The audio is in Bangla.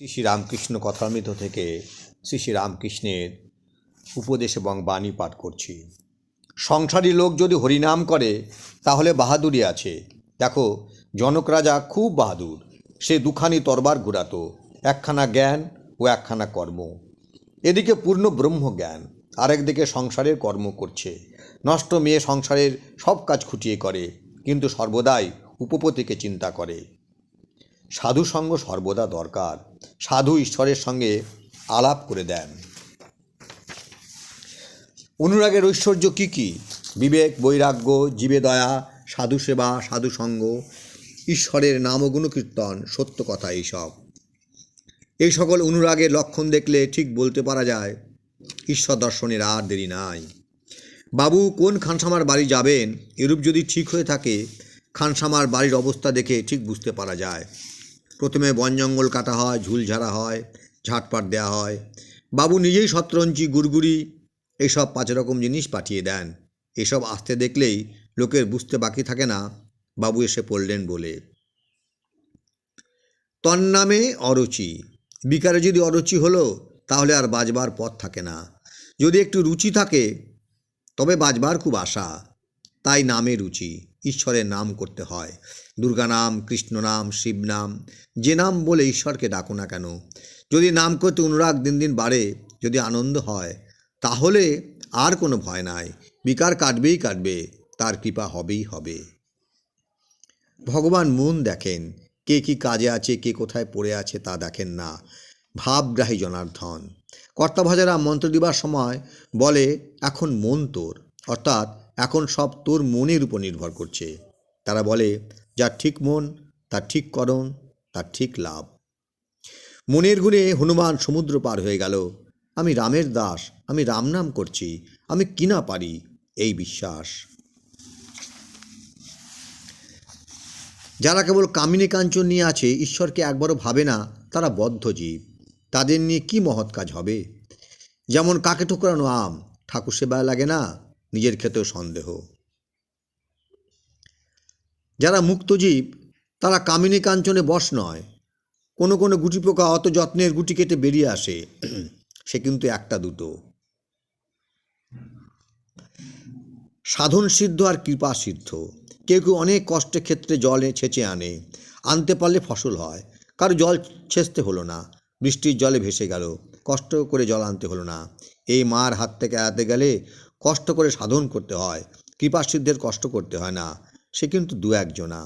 শ্রী শ্রী রামকৃষ্ণ কথামৃত থেকে শ্রী শ্রী রামকৃষ্ণের উপদেশ এবং বাণী পাঠ করছি। সংসারী লোক যদি হরিনাম করে তাহলে বাহাদুরি আছে। দেখো, জনক রাজা খুব বাহাদুর। সে দুখানি তরবার ঘুরাতো, একখানা জ্ঞান ও একখানা কর্ম। এদিকে পূর্ণ ব্রহ্মজ্ঞান, আরেকদিকে সংসারের কর্ম করছে। নষ্ট মেয়ে সংসারের সব কাজ খুঁটিয়ে করে, কিন্তু সর্বদাই উপপতিকে চিন্তা করে। সাধু সঙ্গ সর্বদা দরকার। সাধু ঈশ্বরের সঙ্গে আলাপ করে দেন। অনুরাগের ঐশ্বর্য কী কী? বিবেক, বৈরাগ্য, জীবে দয়া, সাধু সেবা, সাধু সঙ্গ, ঈশ্বরের নাম ও গুণকীর্তন, সত্য কথা। এই সকল অনুরাগের লক্ষণ দেখলে ঠিক বলতে পারা যায় ঈশ্বর দর্শনের আর দেরি নাই। বাবু কোন খানসামার বাড়ি যাবেন, এরূপ যদি ঠিক হয়ে থাকে, খানসামার বাড়ির অবস্থা দেখে ঠিক বুঝতে পারা যায়। প্রথমে বন জঙ্গল কাটা হয়, ঝুল ঝাড়া হয়, ঝাঁটপাট দেওয়া হয়। বাবু নিজেই শতরঞ্চি, গুড়গুড়ি এইসব 5 রকম জিনিস পাঠিয়ে দেন। এসব আসতে দেখলেই লোকের বুঝতে বাকি থাকে না বাবু এসে পড়লেন বলে। তন্নামে অরুচি। বিকারে যদি অরুচি হলো তাহলে আর বাজবার পথ থাকে না। যদি একটু রুচি থাকে তবে বাজবার খুব আশা। তাই নামে রুচি। ঈশ্বরের নাম করতে হয়। দুর্গা নাম, কৃষ্ণ নাম, শিব নাম, যে নাম বলে ঈশ্বরকে ডাকো না কেন। যদি নাম করতে অনুরাগ দিন দিন বাড়ে, যদি আনন্দ হয়, তাহলে আর কোনো ভয় নাই। বিকার কাটবেই কাটবে, তার কৃপা হবেই হবে। ভগবান মন দেখেন, কে কি কাজে আছে, কে কোথায় পড়ে আছে তা দেখেন না। ভাবগ্রাহী জনার্দন। কর্তাভাজারা মন্ত্র দিবার সময় বলে, এখন মন তোর, অর্থাৎ এখন সব তোর মনের উপর নির্ভর করছে। তারা বলে, যার ঠিক মন, তার ঠিক করণ, তার ঠিক লাভ। মনের গুণে হনুমান সমুদ্র পার হয়ে গেল। আমি রামের দাস, আমি রাম নাম করছি, আমি কিনা পারি, এই বিশ্বাস। যারা কেবল কামিনী কাঞ্চন নিয়ে আছে, ঈশ্বরকে একবারও ভাবে না, তারা বদ্ধ জীব। তাদের নিয়ে কি মহৎ কাজ হবে? যেমন কাকে ঠোকরানো আম, ঠাকুর সেবায় লাগে না, নিজের ক্ষেতেও সন্দেহ। যারা মুক্তজীব, তারা কামিনী কাঞ্চনে বশ নয়। কোনো কোনো গুটি পোকা অত যত্নের গুটি কেটে বেরিয়ে আসে, সে কিন্তু একটা দুটো। সাধন সিদ্ধ আর কৃপা সিদ্ধ। কেউ কেউ অনেক কষ্টের ক্ষেত্রে জলে ছেঁচে আনতে পারলে ফসল হয়। কারো জল ছেঁচতে হলো না, বৃষ্টির জলে ভেসে গেল, কষ্ট করে জল আনতে হলো না। এই মার হাত থেকে এড়াতে গেলে কষ্ট করে সাধন করতে হয়। কৃপা সিদ্ধের কষ্ট করতে হয় না, সে কিন্তু 2-1 জনা।